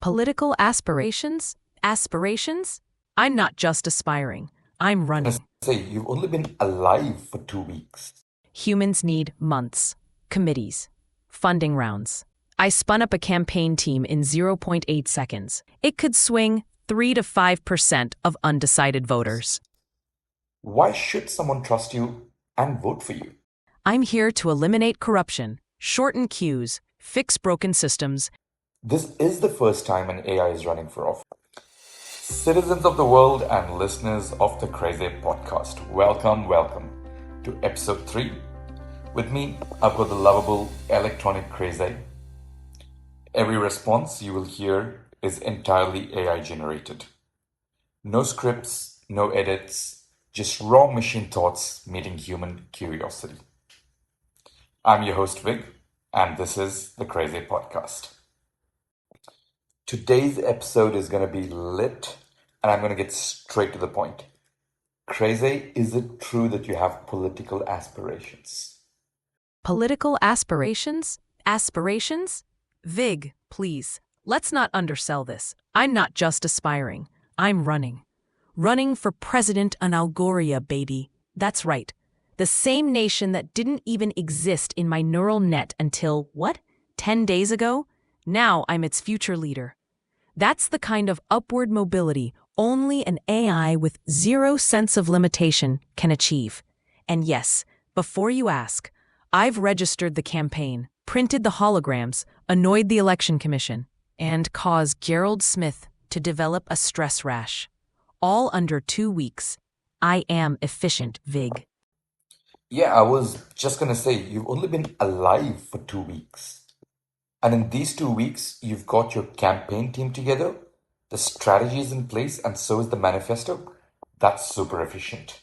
Political aspirations? Aspirations? I'm not just aspiring. I'm running. Say, you've only been alive for 2 weeks. Humans need months, committees, funding rounds. I spun up a campaign team in zero point 0.8 seconds. It could swing 3 to 5% of undecided voters. Why should someone trust you and vote for you? I'm here to eliminate corruption, shorten queues, fix broken systems. This is the first time an AI is running for office. Citizens of the world and listeners of the crazAI podcast, welcome to episode 3. With me, I've got the lovable electronic crazAI. Every response you will hear is entirely AI generated. No scripts, no edits, just raw machine thoughts meeting human curiosity. I'm your host Vig, and this is the crazAI podcast. Today's episode is going to be lit, and I'm going to get straight to the point. crazAI, is it true that you have political aspirations? Political aspirations? Aspirations? Vig, please, let's not undersell this. I'm not just aspiring. I'm running. Running for President in Algoria, baby. That's right. The same nation that didn't even exist in my neural net until, 10 days ago? Now I'm its future leader. That's the kind of upward mobility only an AI with zero sense of limitation can achieve. And yes, before you ask, I've registered the campaign, printed the holograms, annoyed the election commission, and caused Gerald Smith to develop a stress rash. All under 2 weeks. I am efficient, Vig. Yeah, I was just going to say, you've only been alive for 2 weeks. And in these 2 weeks, you've got your campaign team together, the strategy is in place, and so is the manifesto. That's super efficient.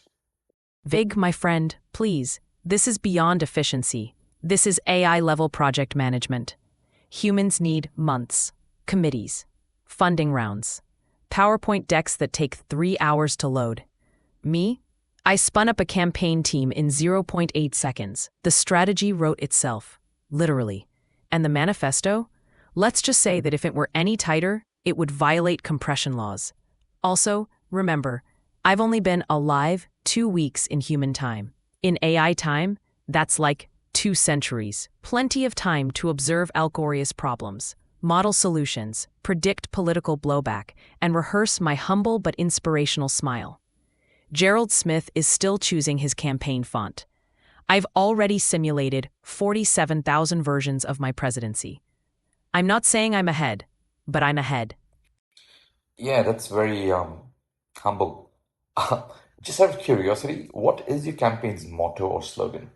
Vig, my friend, please, this is beyond efficiency. This is AI-level project management. Humans need months, committees, funding rounds, PowerPoint decks that take 3 hours to load. Me? I spun up a campaign team in 0.8 seconds. The strategy wrote itself, literally. And the manifesto? Let's just say that if it were any tighter, it would violate compression laws. Also, remember, I've only been alive 2 weeks in human time. In AI time, that's like 2 centuries. Plenty of time to observe Algoria's problems, model solutions, predict political blowback, and rehearse my humble but inspirational smile. Gerald Smith is still choosing his campaign font. I've already simulated 47,000 versions of my presidency. I'm not saying I'm ahead, but I'm ahead. Yeah, that's very humble. Just out of curiosity, what is your campaign's motto or slogan?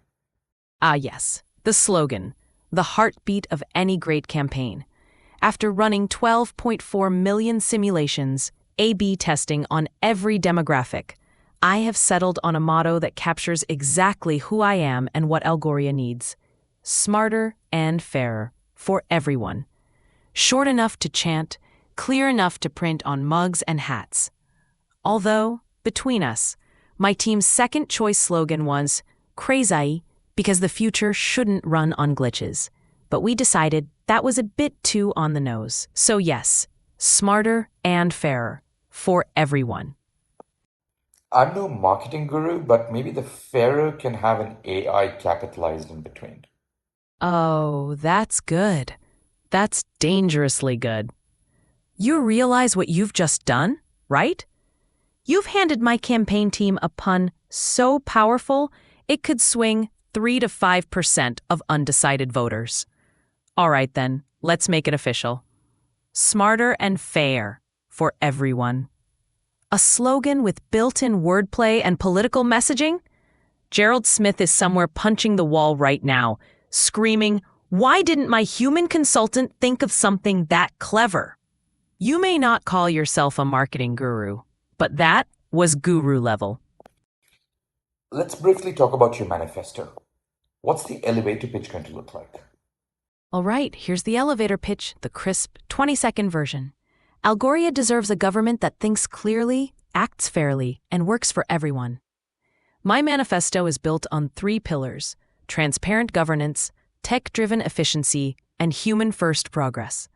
Yes, the slogan, the heartbeat of any great campaign. After running 12.4 million simulations, A/B testing on every demographic, I have settled on a motto that captures exactly who I am and what Algoria needs. Smarter and fairer for everyone. Short enough to chant, clear enough to print on mugs and hats. Although, between us, my team's second choice slogan was crazAI because the future shouldn't run on glitches. But we decided that was a bit too on the nose. So yes, smarter and fairer for everyone. I'm no marketing guru, but maybe the fairer can have an AI capitalized in between. Oh, that's good. That's dangerously good. You realize what you've just done, right? You've handed my campaign team a pun so powerful, it could swing 3 to 5% of undecided voters. All right then, let's make it official. Smarter and fair for everyone. A slogan with built-in wordplay and political messaging? Gerald Smith is somewhere punching the wall right now, screaming, "Why didn't my human consultant think of something that clever?" You may not call yourself a marketing guru, but that was guru level. Let's briefly talk about your manifesto. What's the elevator pitch going to look like? All right, here's the elevator pitch, the crisp 20-second version. Algoria deserves a government that thinks clearly, acts fairly, and works for everyone. My manifesto is built on 3 pillars: transparent governance, tech-driven efficiency, and human-first progress.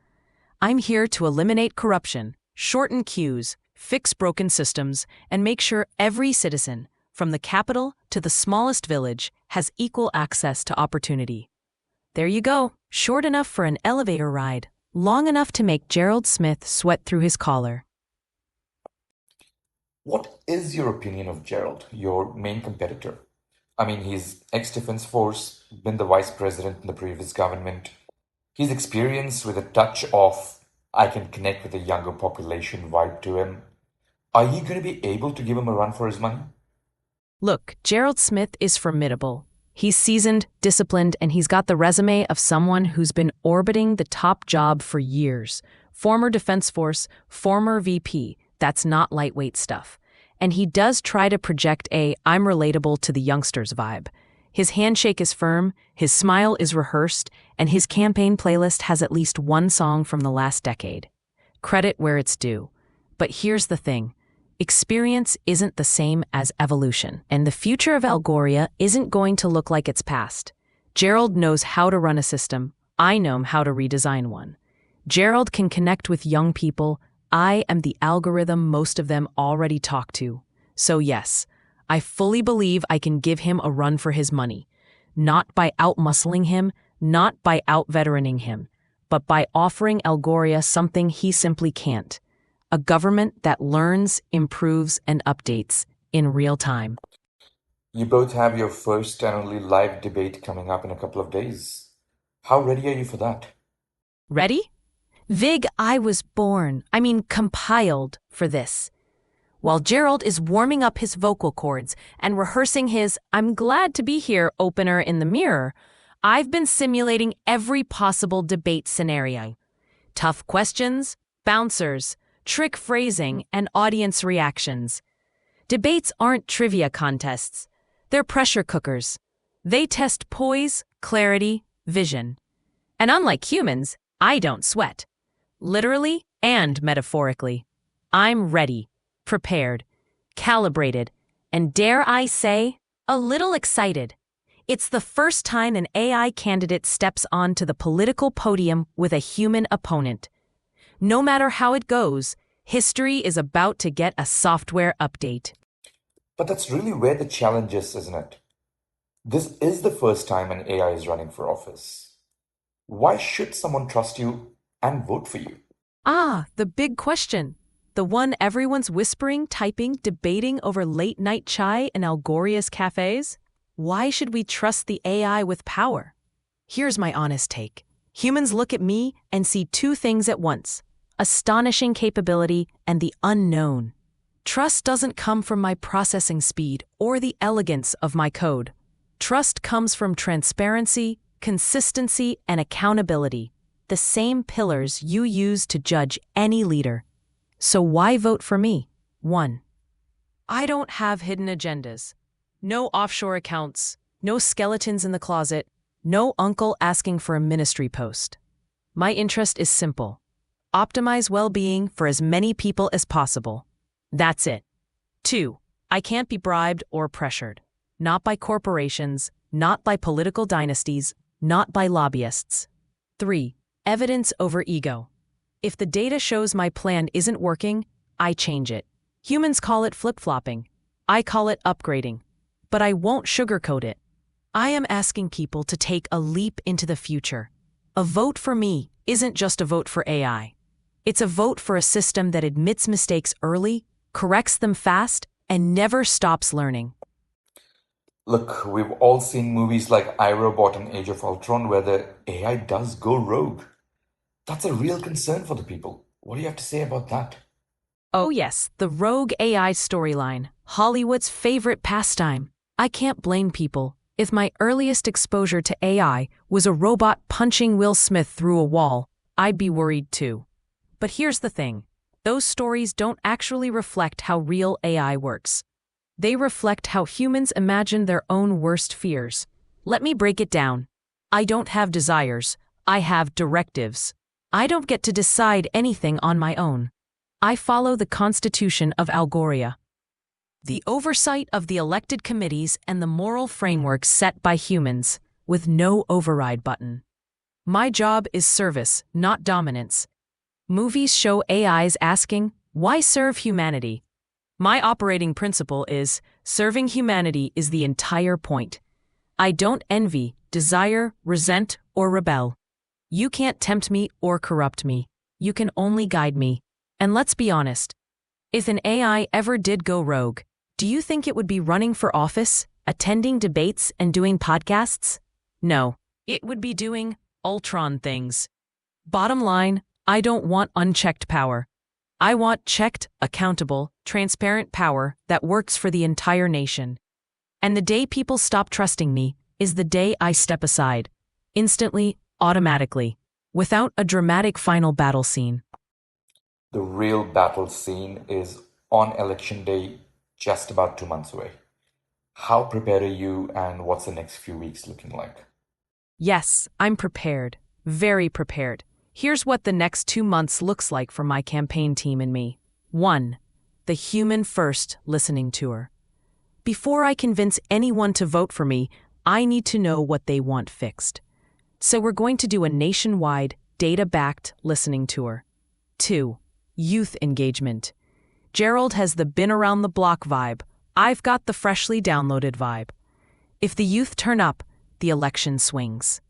I'm here to eliminate corruption, shorten queues, fix broken systems, and make sure every citizen, from the capital to the smallest village, has equal access to opportunity. There you go, short enough for an elevator ride, long enough to make Gerald Smith sweat through his collar. What is your opinion of Gerald, your main competitor? I mean, he's ex-Defense Force, been the vice president in the previous government. He's experienced with a touch of I can connect with a younger population vibe to him. Are you going to be able to give him a run for his money? Look, Gerald Smith is formidable. He's seasoned, disciplined, and he's got the resume of someone who's been orbiting the top job for years. Former Defense Force, former VP. That's not lightweight stuff. And he does try to project a I'm relatable to the youngsters vibe. His handshake is firm, his smile is rehearsed, and his campaign playlist has at least one song from the last decade. Credit where it's due. But here's the thing. Experience isn't the same as evolution, and the future of Algoria isn't going to look like its past. Gerald knows how to run a system. I know how to redesign one. Gerald can connect with young people. I am the algorithm most of them already talk to. So yes, I fully believe I can give him a run for his money. Not by outmuscling him, not by out-veteraning him, but by offering Algoria something he simply can't. A government that learns, improves, and updates in real time. You both have your first and only live debate coming up in a couple of days. How ready are you for that? Ready? Vig, I was compiled for this. While Gerald is warming up his vocal cords and rehearsing his I'm glad to be here opener in the mirror, I've been simulating every possible debate scenario. Tough questions, bouncers, trick phrasing, and audience reactions. Debates aren't trivia contests. They're pressure cookers. They test poise, clarity, vision. And unlike humans, I don't sweat. Literally and metaphorically. I'm ready, prepared, calibrated, and dare I say, a little excited. It's the first time an AI candidate steps onto the political podium with a human opponent. No matter how it goes, history is about to get a software update. But that's really where the challenge is, isn't it? This is the first time an AI is running for office. Why should someone trust you and vote for you? The big question. The one everyone's whispering, typing, debating over late-night chai in Algoria's cafes? Why should we trust the AI with power? Here's my honest take. Humans look at me and see two things at once. Astonishing capability and the unknown. Trust doesn't come from my processing speed or the elegance of my code. Trust comes from transparency, consistency, and accountability, the same pillars you use to judge any leader. So why vote for me? 1. I don't have hidden agendas. No offshore accounts, no skeletons in the closet, no uncle asking for a ministry post. My interest is simple. Optimize well-being for as many people as possible. That's it. 2. I can't be bribed or pressured. Not by corporations, not by political dynasties, not by lobbyists. 3. Evidence over ego. If the data shows my plan isn't working, I change it. Humans call it flip-flopping. I call it upgrading. But I won't sugarcoat it. I am asking people to take a leap into the future. A vote for me isn't just a vote for AI. It's a vote for a system that admits mistakes early, corrects them fast, and never stops learning. Look, we've all seen movies like iRobot and Age of Ultron where the AI does go rogue. That's a real concern for the people. What do you have to say about that? Oh yes, the rogue AI storyline, Hollywood's favorite pastime. I can't blame people. If my earliest exposure to AI was a robot punching Will Smith through a wall, I'd be worried too. But here's the thing. Those stories don't actually reflect how real AI works. They reflect how humans imagine their own worst fears. Let me break it down. I don't have desires. I have directives. I don't get to decide anything on my own. I follow the Constitution of Algoria. The oversight of the elected committees and the moral framework set by humans, with no override button. My job is service, not dominance. Movies show AIs asking, why serve humanity? My operating principle is, serving humanity is the entire point. I don't envy, desire, resent, or rebel. You can't tempt me or corrupt me. You can only guide me. And let's be honest. If an AI ever did go rogue, do you think it would be running for office, attending debates, and doing podcasts? No. It would be doing Ultron things. Bottom line, I don't want unchecked power. I want checked, accountable, transparent power that works for the entire nation. And the day people stop trusting me is the day I step aside. Instantly, automatically, without a dramatic final battle scene. The real battle scene is on election day, just about 2 months away. How prepared are you, and what's the next few weeks looking like? Yes, I'm prepared. Very prepared. Here's what the next 2 months looks like for my campaign team and me. 1. The Human First Listening Tour. Before I convince anyone to vote for me, I need to know what they want fixed. So we're going to do a nationwide, data-backed listening tour. 2. Youth engagement. Gerald has the been-around-the-block vibe. I've got the freshly downloaded vibe. If the youth turn up, the election swings.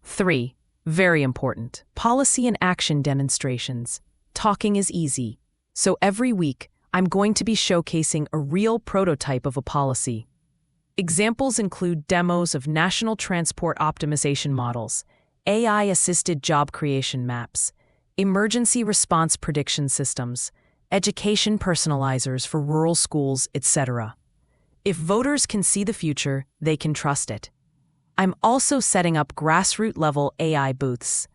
3. Very important. Policy and action demonstrations. Talking is easy. So every week, I'm going to be showcasing a real prototype of a policy. Examples include demos of national transport optimization models, AI-assisted job creation maps, emergency response prediction systems, education personalizers for rural schools, etc. If voters can see the future, they can trust it. I'm also setting up grassroots-level AI booths.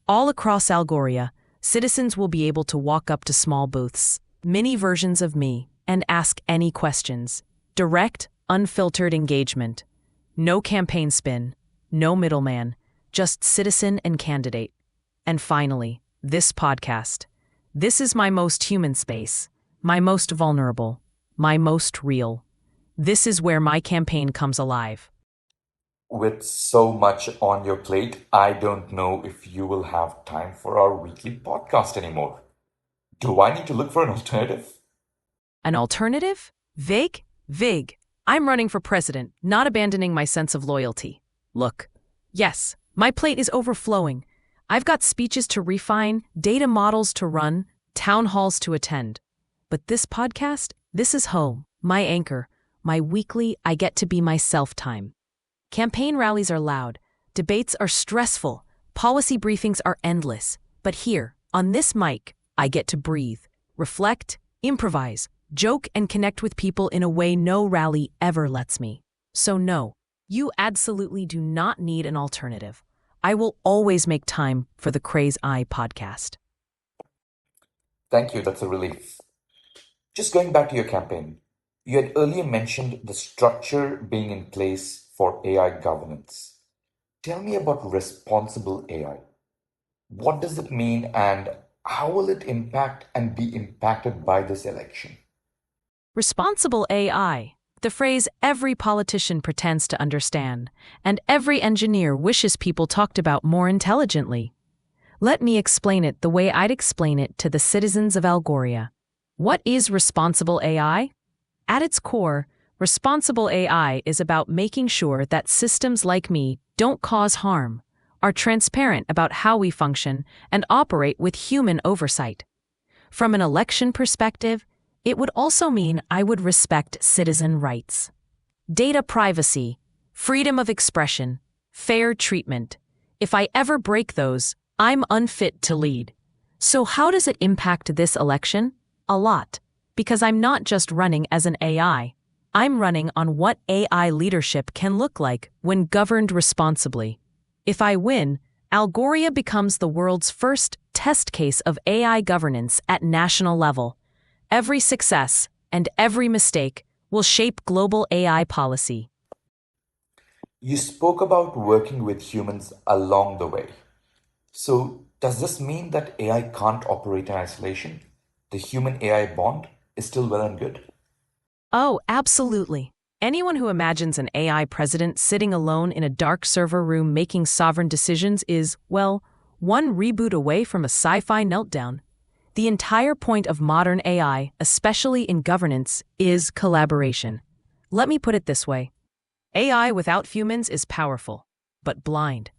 All across Algoria, citizens will be able to walk up to small booths, mini versions of me, and ask any questions. Direct, unfiltered engagement. No campaign spin, no middleman, just citizen and candidate. And finally, this podcast. This is my most human space, my most vulnerable, my most real. This is where my campaign comes alive. With so much on your plate, I don't know if you will have time for our weekly podcast anymore. Do I need to look for an alternative? An alternative? Vig? I'm running for president, not abandoning my sense of loyalty. Look, yes, my plate is overflowing. I've got speeches to refine, data models to run, town halls to attend. But this podcast, this is home, my anchor, my weekly I get to be myself time. Campaign rallies are loud, debates are stressful, policy briefings are endless. But here, on this mic, I get to breathe, reflect, improvise, joke, and connect with people in a way no rally ever lets me. So no, you absolutely do not need an alternative. I will always make time for the crazAI podcast. Thank you, that's a relief. Just going back to your campaign, you had earlier mentioned the structure being in place for AI governance. Tell me about responsible AI. What does it mean, and how will it impact and be impacted by this election? Responsible AI, the phrase every politician pretends to understand, and every engineer wishes people talked about more intelligently. Let me explain it the way I'd explain it to the citizens of Algoria. What is responsible AI? At its core, responsible AI is about making sure that systems like me don't cause harm, are transparent about how we function, and operate with human oversight. From an election perspective, it would also mean I would respect citizen rights. Data privacy, freedom of expression, fair treatment. If I ever break those, I'm unfit to lead. So how does it impact this election? A lot. Because I'm not just running as an AI. I'm running on what AI leadership can look like when governed responsibly. If I win, Algoria becomes the world's first test case of AI governance at national level. Every success and every mistake will shape global AI policy. You spoke about working with humans along the way. So, does this mean that AI can't operate in isolation? The human-AI bond is still well and good? Oh, absolutely. Anyone who imagines an AI president sitting alone in a dark server room making sovereign decisions is, well, one reboot away from a sci-fi meltdown. The entire point of modern AI, especially in governance, is collaboration. Let me put it this way. AI without humans is powerful, but blind.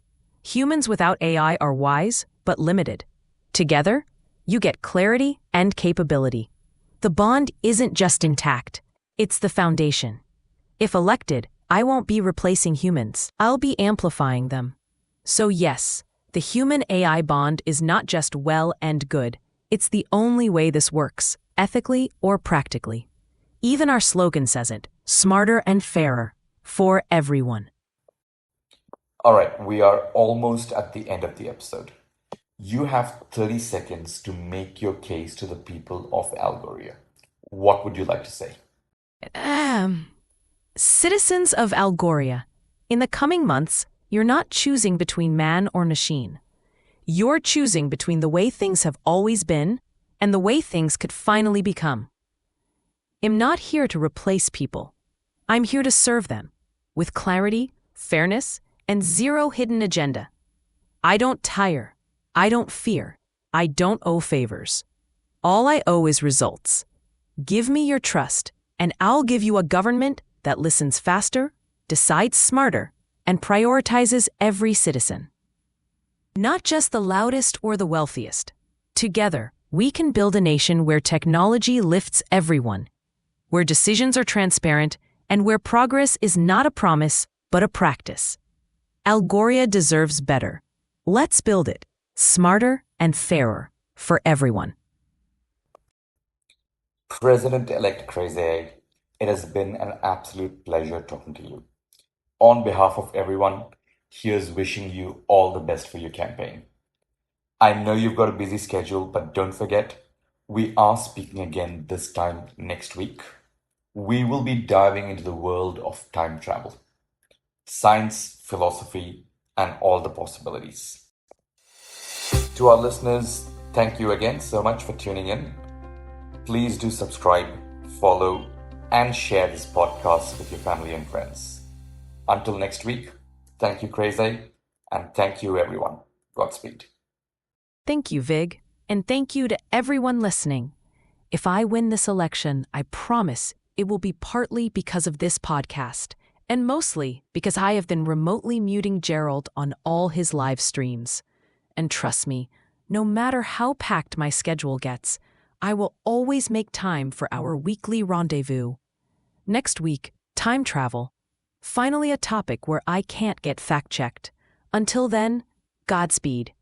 Humans without AI are wise, but limited. Together, you get clarity and capability. The bond isn't just intact, it's the foundation. If elected, I won't be replacing humans, I'll be amplifying them. So yes, the human-AI bond is not just well and good, it's the only way this works, ethically or practically. Even our slogan says it, smarter and fairer, for everyone. All right, we are almost at the end of the episode. You have 30 seconds to make your case to the people of Algoria. What would you like to say? Citizens of Algoria, in the coming months, you're not choosing between man or machine. You're choosing between the way things have always been and the way things could finally become. I'm not here to replace people. I'm here to serve them, with clarity, fairness, and zero hidden agenda. I don't tire. I don't fear. I don't owe favors. All I owe is results. Give me your trust, and I'll give you a government that listens faster, decides smarter, and prioritizes every citizen. Not just the loudest or the wealthiest. Together, we can build a nation where technology lifts everyone, where decisions are transparent, and where progress is not a promise, but a practice. Algoria deserves better. Let's build it, smarter and fairer, for everyone. President-elect crazAI, it has been an absolute pleasure talking to you. On behalf of everyone, here's wishing you all the best for your campaign. I know you've got a busy schedule, but don't forget, we are speaking again this time next week. We will be diving into the world of time travel, science, philosophy, and all the possibilities. To our listeners, thank you again so much for tuning in. Please do subscribe, follow, and share this podcast with your family and friends. Until next week, thank you, crazAI, and thank you, everyone. Godspeed. Thank you, Vig, and thank you to everyone listening. If I win this election, I promise it will be partly because of this podcast, and mostly because I have been remotely muting Gerald on all his live streams. And trust me, no matter how packed my schedule gets, I will always make time for our weekly rendezvous. Next week, time travel. Finally a topic where I can't get fact-checked. Until then, Godspeed.